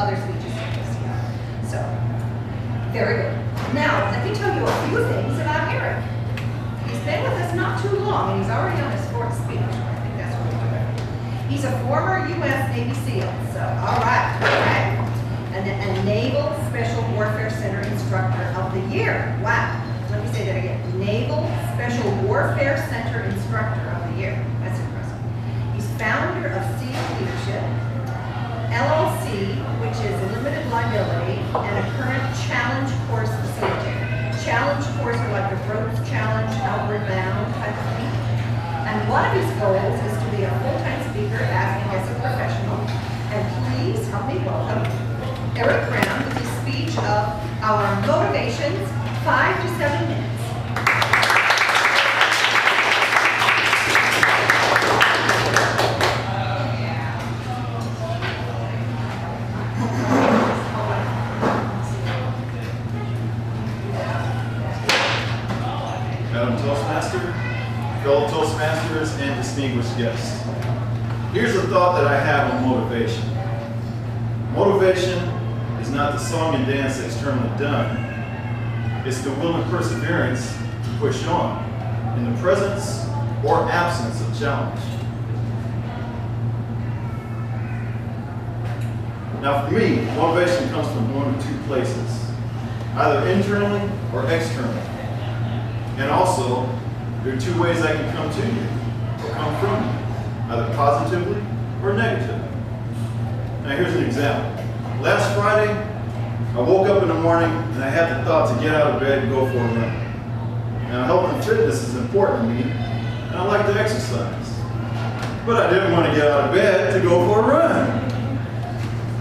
other speeches like this. So, very good. Now, let me tell you a few things about Eric. He's been with us not too long, and he's already on his fourth speech. I think that's what we're doing. He's a former U.S. Navy SEAL, so all right, okay. And a Naval Special Warfare Center Instructor of the Year. Wow. Let me say that again. Naval Special Warfare Center Instructor of the Year. That's impressive. He's founder of SEAL Leadership, LLC, which is a limited liability, and a current challenge course facilitator. Challenge course are like the ropes challenge, outward bound type of thing. And one of his goals is to be a full-time speaker acting as a professional. And please help me welcome Eric Brown with his speech of our motivations, 5 to 7 minutes. Madam Toastmaster, fellow Toastmasters, and distinguished guests. Here's a thought that I have on motivation. Motivation is not the song and dance externally done. It's the will and perseverance to push on in the presence or absence of challenge. Now for me, motivation comes from one of two places, either internally or externally. And also, there are two ways I can come to you or come from you, either positively or negatively. Now here's an example. Last Friday, I woke up in the morning and I had the thought to get out of bed and go for a run. Now health and fitness is important to me, and I like to exercise. But I didn't want to get out of bed to go for a run.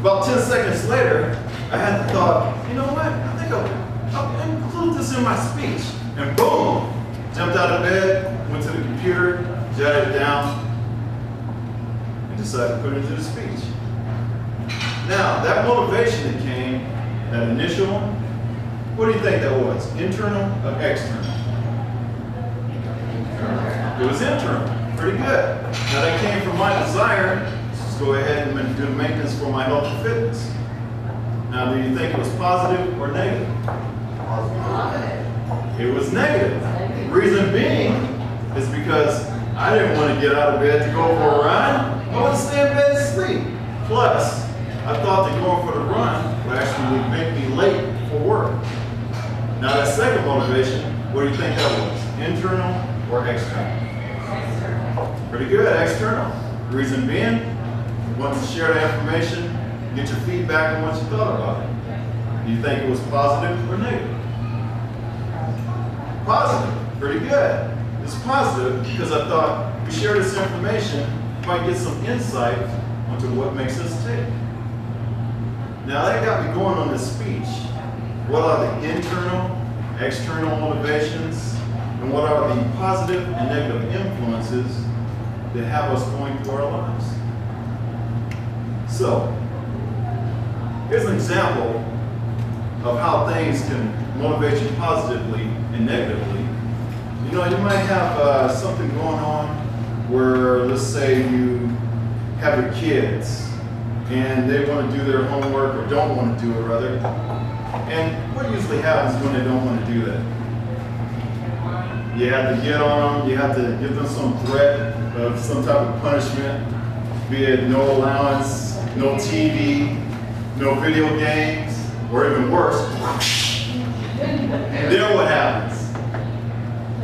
About 10 seconds later, I had the thought, you know what, I think I'll include this in my speech. And boom, jumped out of bed, went to the computer, jotted it down, and decided to put it into the speech. Now, that motivation that came, that initial one, what do you think that was? Internal or external? It was internal. Pretty good. Now, that came from my desire to go ahead and do maintenance for my health and fitness. Now, do you think it was positive or negative? Positive. It was negative. Reason being is because I didn't want to get out of bed to go for a run. I wanted to stay in bed and sleep. Plus, I thought that going for the run would actually make me late for work. Now that second motivation, what do you think that was? Internal or external? External. Pretty good, external. Reason being, you want to share that information, get your feedback on what you thought about it. Do you think it was positive or negative? Positive, pretty good. It's positive because I thought we share this information, might get some insight onto what makes us tick. Now that got me going on this speech. What are the internal, external motivations, and what are the positive and negative influences that have us going through our lives? So, here's an example of how things can motivate you positively and negatively. You know, you might have something going on where, let's say you have your kids and they want to do their homework or don't want to do it rather. And what usually happens when they don't want to do that? You have to get on them, you have to give them some threat of some type of punishment, be it no allowance, no TV, no video games, or even worse. And then what happens?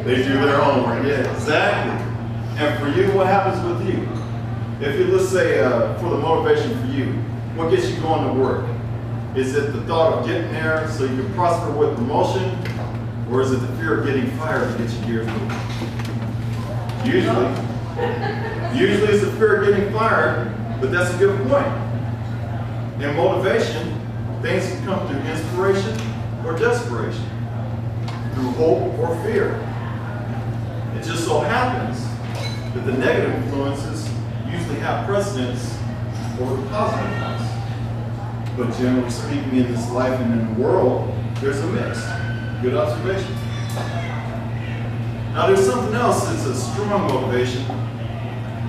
They do their homework. Yeah, exactly. And for you, what happens with you? If you, let's say, for the motivation for you, what gets you going to work? Is it the thought of getting there so you can prosper with promotion? Or is it the fear of getting fired to get your gears moving? Usually it's the fear of getting fired, but that's a good point. In motivation, things can come through inspiration or desperation, through hope or fear. It just so happens that the negative influences usually have precedence over the positive ones. But generally speaking, in this life and in the world, there's a mix. Good observation. Now there's something else that's a strong motivation.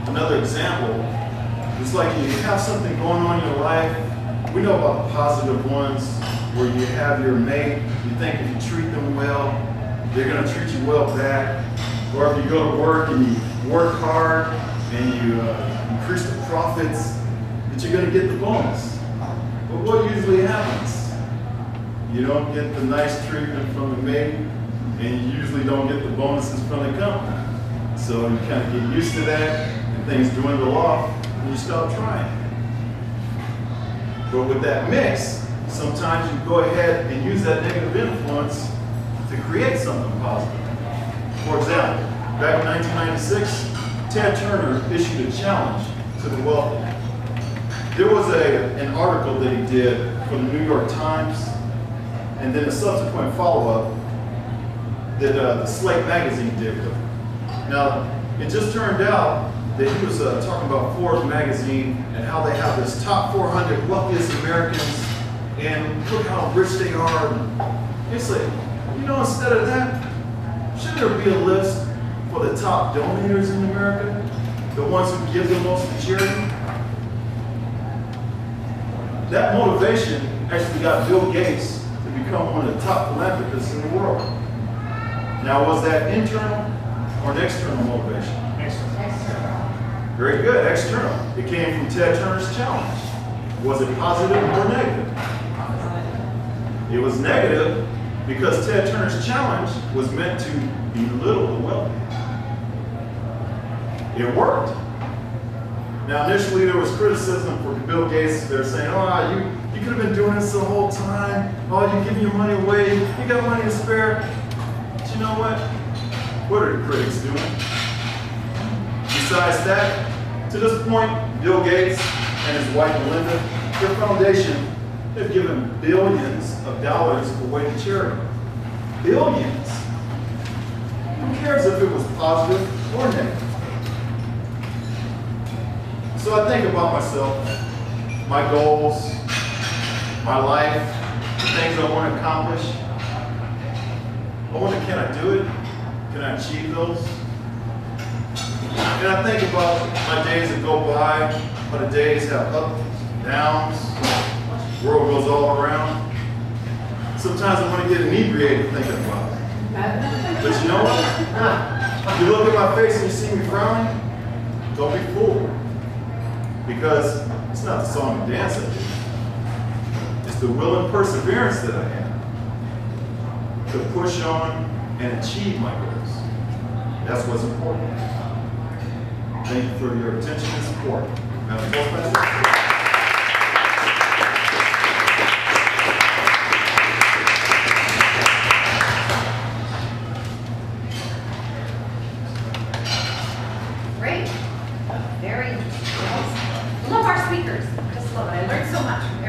Another example, it's like you have something going on in your life We know about the positive ones where you have your mate, you think if you treat them well, they're going to treat you well back. Or if you go to work and you work hard and you increase the profits, that you're going to get the bonus. But what usually happens? You don't get the nice treatment from the mate, and you usually don't get the bonuses from the company. So you kind of get used to that, and things dwindle off, and you stop trying. But with that mix, sometimes you go ahead and use that negative influence to create something positive. For example, back in 1996, Ted Turner issued a challenge to the wealthy. There was an article that he did for the New York Times, and then a subsequent follow-up that the Slate magazine did with him. Now, it just turned out that he was talking about Forbes magazine and how they have this top 400 wealthiest Americans, and look how rich they are. It's like, you know, instead of that, should there be a list for the top donors in America? The ones who give the most to charity? That motivation actually got Bill Gates to become one of the top philanthropists in the world. Now, was that internal or an external motivation? External. Very good, external. It came from Ted Turner's challenge. Was it positive or negative? It was negative because Ted Turner's challenge was meant to belittle the wealthy. It worked. Now, initially there was criticism for Bill Gates. They're saying, oh, you could have been doing this the whole time. Oh, you're giving your money away. You got money to spare. But you know what? What are the critics doing? Besides that, to this point, Bill Gates and his wife Melinda, their foundation, they've given billions of dollars away to charity. Billions. Who cares if it was positive or negative? So I think about myself, my goals, my life, the things I want to accomplish. I wonder, can I do it? Can I achieve those? And I think about my days that go by, how the days have ups, downs, the world goes all around. Sometimes I want to get inebriated thinking about it. But you know what? If you look at my face and you see me frowning, don't be fooled. Because it's not the song and dance I do. It's the will and perseverance that I have to push on and achieve my goals. That's what's important. Thank you for your attention and support. Madam Toastmaster. Great. Very well. Love our speakers. Just love it. I learned so much from every